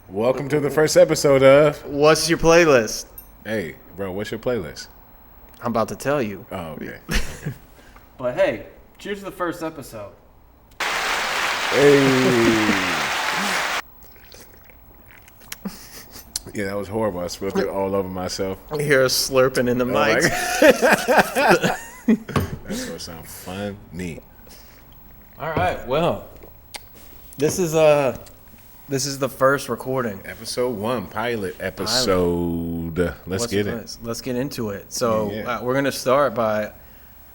Welcome to the first episode of What's your playlist? Hey, bro, what's your playlist? I'm about to tell you. Oh, okay. But hey, cheers to the first episode. Hey. Yeah, that was horrible. I spilled it all over myself. I hear us slurping in the mic. That's gonna sound funny. All right, well, this is the first recording. Episode 1, pilot episode. Let's get it. Let's get into it. So Yeah. we're gonna start by,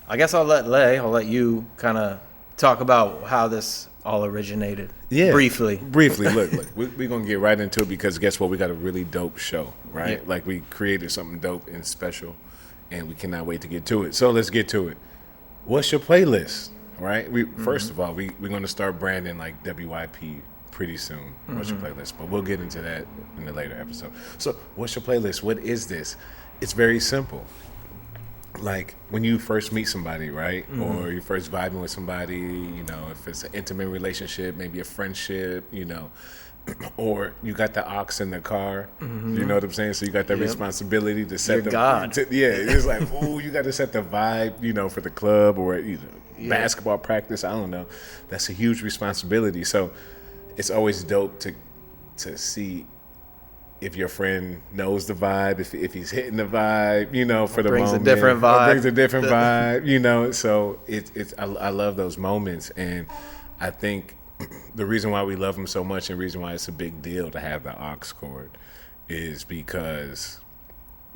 I guess I'll let you kind of talk about how this all originated. Yeah. Briefly. Look, we're going to get right into it because guess what? We got a really dope show, right? Yeah. Like we created something dope and special, and we cannot wait to get to it. So let's get to it. What's your playlist, right? First of all, we're going to start branding like WYP pretty soon. What's your playlist? But we'll get into that in a later episode. So what's your playlist? What is this? It's very simple. Like when you first meet somebody, right? Or you're first vibing with somebody, you know, if it's an intimate relationship, maybe a friendship, you know, or you got the aux in the car, you know what I'm saying? So you got that responsibility to set God. It's like, oh, you got to set the vibe, you know, for the club or basketball practice. I don't know. That's a huge responsibility. So it's always dope to see if your friend knows the vibe, if he's hitting the vibe, you know, for the brings moment. a different vibe. Brings a different vibe, you know. So I love those moments, and I think the reason why we love them so much and the reason why it's a big deal to have the aux cord is because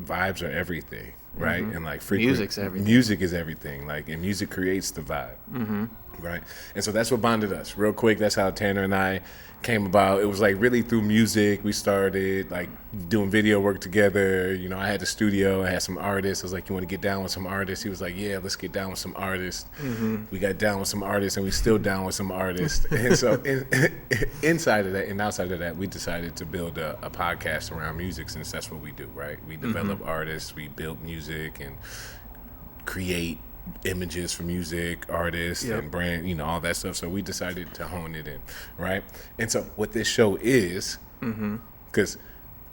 vibes are everything, right? And like Music's everything. Music is everything, like, and music creates the vibe, right? And so that's what bonded us. Real quick, that's how Tanner and I came about. It was like really through music. We started like doing video work together. You know, I had the studio. I had some artists. I was like, you want to get down with some artists? He was like, yeah, let's get down with some artists. We got down with some artists, and we still down with some artists. And so inside of that and outside of that, we decided to build a podcast around music, since that's what we do, right? We develop artists, we build music and create images for music, artists, and brand, you know, all that stuff. So we decided to hone it in, right? And so what this show is, because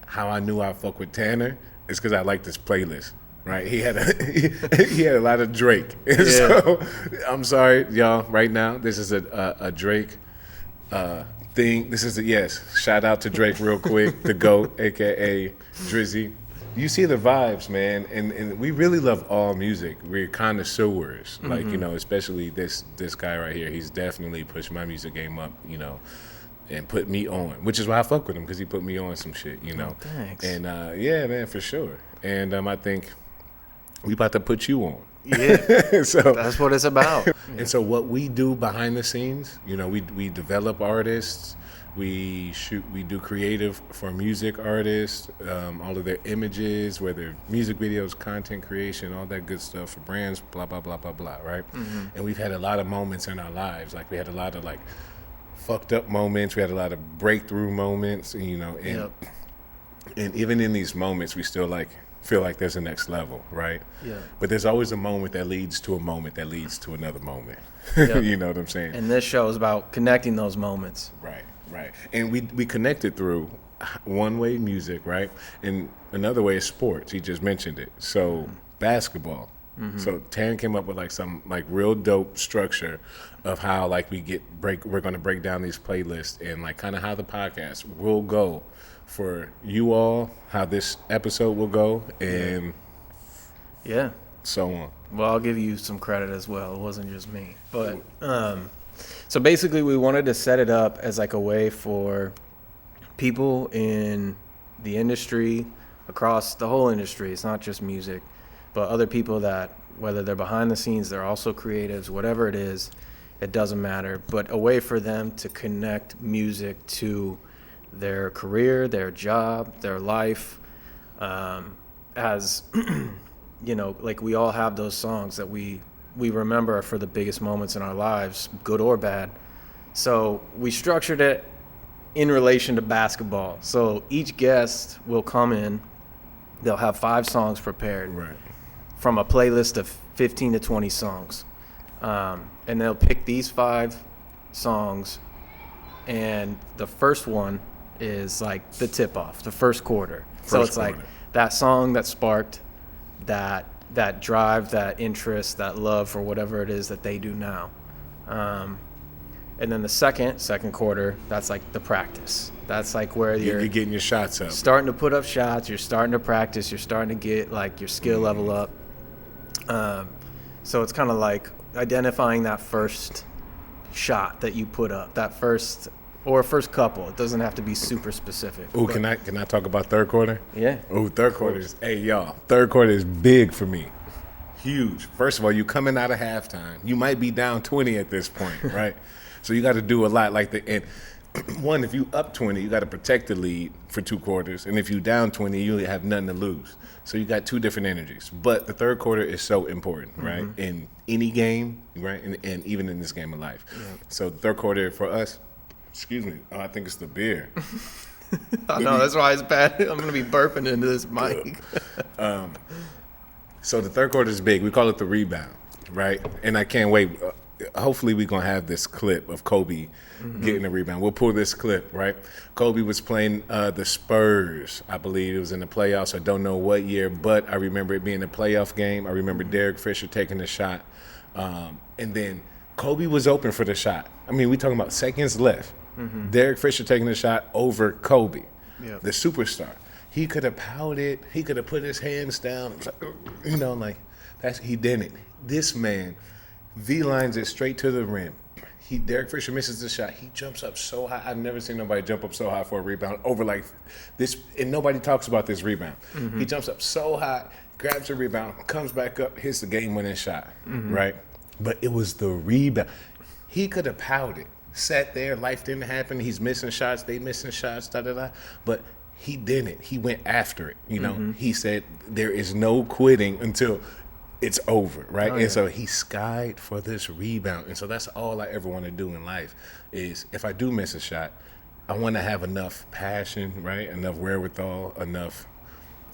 how I knew I fuck with Tanner is because I liked this playlist, right? He had a lot of Drake. And so I'm sorry, y'all, right now, this is a Drake thing. This is shout out to Drake real quick, the GOAT, aka Drizzy. You see the vibes, man, and we really love all music. We're connoisseurs, like, you know, especially this guy right here. He's definitely pushed my music game up, you know, and put me on, which is why I fuck with him, because he put me on some shit, you know. Oh, thanks. And yeah, man, for sure. And I think we about to put you on. Yeah, so that's what it's about. And so what we do behind the scenes, you know, we develop artists. We do creative for music artists, all of their images, whether music videos, content creation, all that good stuff for brands, blah, blah, blah, blah, blah, right? And we've had a lot of moments in our lives. Like we had a lot of like fucked up moments. We had a lot of breakthrough moments, you know, and even in these moments, we still like feel like there's a next level, right? Yeah. But there's always a moment that leads to a moment that leads to another moment. You know what I'm saying? And this show is about connecting those moments. Right. Right. And we connected through one way music, right? And another way is sports. He just mentioned it. So basketball. So Tan came up with like some like real dope structure of how like we're going to break down these playlists and like kind of how the podcast will go for you all, how this episode will go, and so on. Well, I'll give you some credit as well. It wasn't just me. But so basically we wanted to set it up as like a way for people in the industry, across the whole industry. It's not just music, but other people that, whether they're behind the scenes, they're also creatives, whatever it is, it doesn't matter. But a way for them to connect music to their career, their job, their life, as, you know, like we all have those songs that we remember for the biggest moments in our lives, good or bad. So we structured it in relation to basketball. So each guest will come in, they'll have 5 songs prepared from a playlist of 15 to 20 songs. And they'll pick these 5 songs, and the first one is like the tip off, the first quarter. So First it's like quarter. that song that sparked that drive, that interest, that love for whatever it is that they do now. And then the second quarter, that's like the practice. That's like where You're getting your shots up. starting to put up shots. You're starting to practice. You're starting to get like your skill level up. So it's kind of like identifying that first shot that you put up, that first couple. It doesn't have to be super specific. Oh, can I talk about third quarter? Yeah. Oh, third quarter is, hey y'all, third quarter is big for me. Huge. First of all, you coming out of halftime. You might be down 20 at this point, right? So you got to do a lot. And one, if you up 20, you got to protect the lead for 2 quarters, and if you down 20, you have nothing to lose. So you got 2 different energies. But the third quarter is so important, right? In any game, right, and even in this game of life. Yeah. So the third quarter for us. Excuse me. Oh, I think it's the beer. I know, that's why it's bad. I'm going to be burping into this mic. So the third quarter is big. We call it the rebound, right? And I can't wait. Hopefully we're going to have this clip of Kobe getting a rebound. We'll pull this clip, right? Kobe was playing the Spurs. I believe it was in the playoffs. I don't know what year, but I remember it being a playoff game. I remember Derek Fisher taking the shot. And then Kobe was open for the shot. I mean, we're talking about seconds left. Derek Fisher taking the shot over Kobe, the superstar. He could have pouted. He could have put his hands down. You know, like he didn't. This man V-lines it straight to the rim. Derek Fisher misses the shot. He jumps up so high. I've never seen nobody jump up so high for a rebound over like this. And nobody talks about this rebound. He jumps up so high, grabs the rebound, comes back up, hits the game-winning shot, right? But it was the rebound. He could have pouted, sat there. Life didn't happen. He's missing shots. They missing shots. Da-da-da. But he didn't. He went after it. You know, he said there is no quitting until it's over, right? And so he skied for this rebound. And so that's all I ever want to do in life is if I do miss a shot, I want to have enough passion, right? Enough wherewithal, enough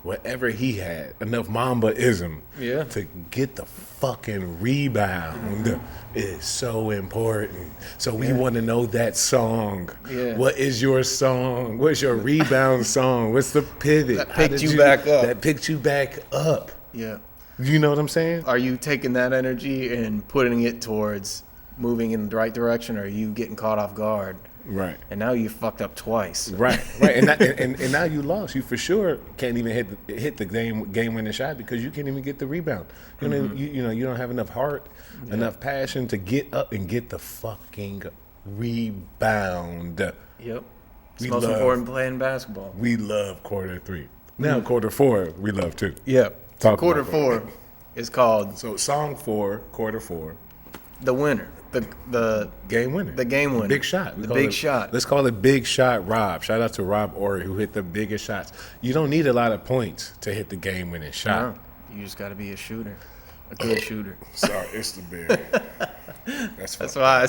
whatever he had, enough Mamba-ism to get the fucking rebound is so important. So we want to know that song. Yeah. What is your song? What's your rebound song? What's the pivot? That picked you back up. That picked you back up. Yeah. You know what I'm saying? Are you taking that energy and putting it towards moving in the right direction, or are you getting caught off guard? Right. And now you fucked up twice. Right. And now you lost. You for sure can't even hit the game winning shot because you can't even get the rebound. You know, you don't have enough heart, enough passion to get up and get the fucking rebound. Yep. It's the most important play in basketball. We love quarter 3. Now quarter 4, we love too. Yep. Quarter 4 is called. So song 4, quarter 4. The winner. The game winner. The game winner. Big shot. The big shot. Let's call it Big Shot Rob. Shout out to Rob Ory who hit the biggest shots. You don't need a lot of points to hit the game winning shot. No, you just got to be a shooter. A good shooter. Sorry, it's the beer. That's why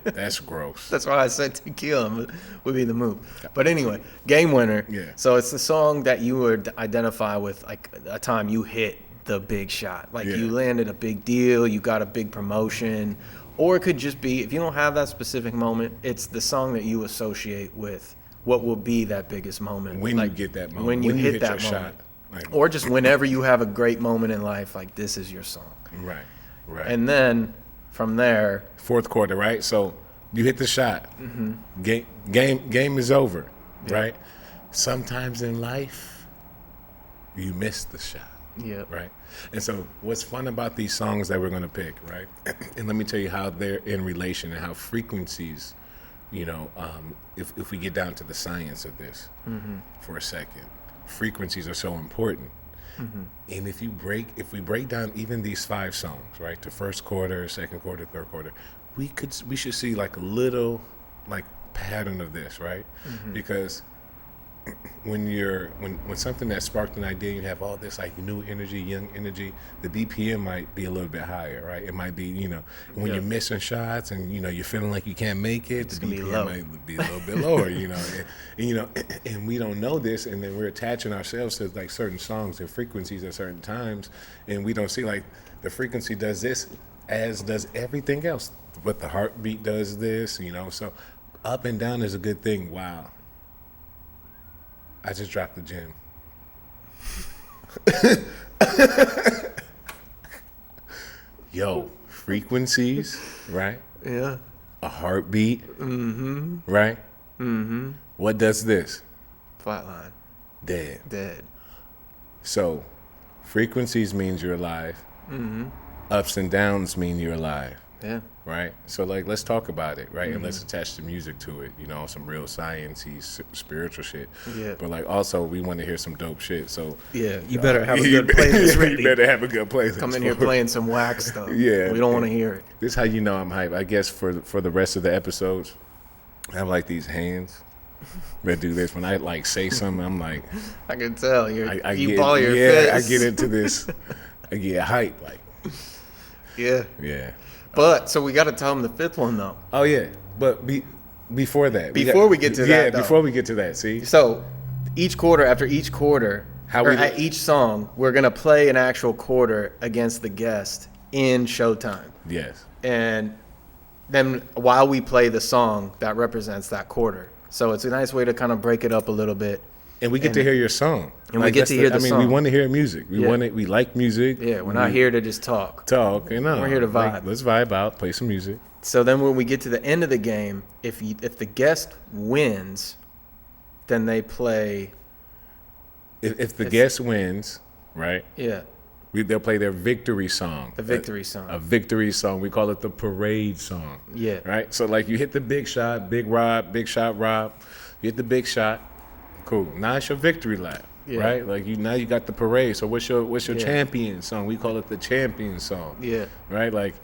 that's gross. That's why I said tequila would be the move. But anyway, game winner. Yeah. So it's the song that you would identify with, like a time you hit the big shot. Like you landed a big deal, you got a big promotion. Or it could just be, if you don't have that specific moment, it's the song that you associate with what will be that biggest moment. When you get that moment. When you hit that your moment. Shot. Or just whenever you have a great moment in life, like this is your song. Right. And then from there, fourth quarter, right? So you hit the shot. Game is over, right? Sometimes in life, you miss the shot. Yeah. Right. And so what's fun about these songs that we're going to pick, right? And let me tell you how they're in relation and how frequencies, if we get down to the science of this for a second, frequencies are so important. And if we break down even these 5 songs, right? The first quarter, second quarter, third quarter, we should see like a little like pattern of this, right? Because when something that sparked an idea, you have all this like new energy, young energy, the BPM might be a little bit higher, right? It might be, when you're missing shots and you're feeling like you can't make it, the BPM might be a little bit lower, and we don't know this, and then we're attaching ourselves to like certain songs and frequencies at certain times, and we don't see like the frequency does this as does everything else, but the heartbeat does this, so up and down is a good thing. Wow. I just dropped the gym. Yo, frequencies, right? Yeah. A heartbeat, right? What does this? Flatline. Dead. Dead. So, frequencies means you're alive. Ups and downs mean you're alive. Yeah. Right? So, like, let's talk about it, right? And let's attach the music to it, you know, some real sciencey, spiritual shit. Yeah. But, like, also, we want to hear some dope shit. So, Yeah. You better have a good playlist ready. You better have a good playlist. Come in here playing some whack stuff. Yeah. We don't want to hear it. This is how you know I'm hype. I guess for the rest of the episodes, I have, like, these hands that do this. When I, like, say something, I'm like... I can tell. You get, ball your yeah, fist. I get into this. I get hype, like... Yeah. Yeah. But, so we got to tell them the fifth one, though. Oh, yeah. But before that. Before we get to that, Yeah, though. before we get to that, see? So, after each quarter, at each song, we're going to play an actual quarter against the guest in Showtime. Yes. And then while we play the song, that represents that quarter. So it's a nice way to kind of break it up a little bit. And we get to hear your song. And we get to hear the song. I mean, we want to hear music. Yeah. We like music. Yeah, we're not here to just talk. You know. We're here to vibe. Like, let's vibe out, play some music. So then when we get to the end of the game, if the guest wins, then they play... If the guest wins, right? Yeah. They'll play their victory song. The victory song. A victory song. We call it the parade song. Yeah. Right? So, like, you hit the big shot, big shot, Rob. You hit the big shot. Cool. Now it's your victory lap. Yeah. Right? Like, now you got the parade. So what's your champion song? We call it the champion song. Yeah. Right? Like,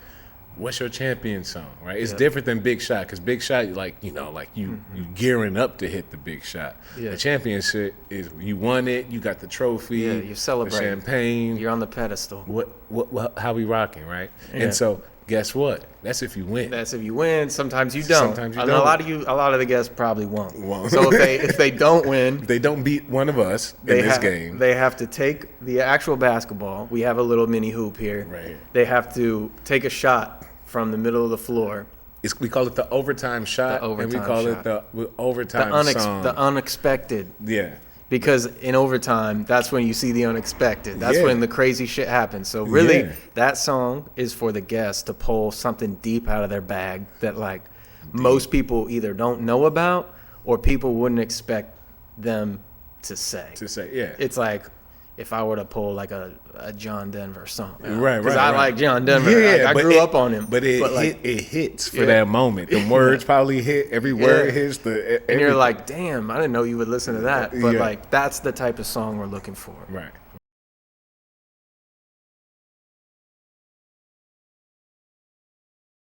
what's your champion song? Right? It's Yeah. different than big shot, because big shot, like, you know, like you gearing up to hit the big shot. Yeah. The championship is you won it, you got the trophy, Yeah, you celebrate. the champagne. You're on the pedestal. What how we rocking, right? Yeah. And so guess what? That's if you win. That's if you win. Sometimes you don't. Sometimes you And don't. a lot of the guests probably won't. Won't. So if they don't win, They don't beat one of us in this game. They have to take the actual basketball. We have a little mini hoop here. Right. They have to take a shot from the middle of the floor. We call it the overtime shot, The overtime and we call shot. it the overtime song. The unexpected. Yeah. Because in overtime, that's when you see the unexpected. That's Yeah. when the crazy shit happens. So really, Yeah. that song is for the guests to pull something deep out of their bag that, like, most people either don't know about or people wouldn't expect them to say. Yeah. It's like if I were to pull like a John Denver song. Right. Because I like John Denver. Yeah, I grew up on him. But like, it hits for Yeah. that moment. The words probably hit. Every word hits. And you're like, damn, I didn't know you would listen to that. But Yeah. like, that's the type of song we're looking for. Right.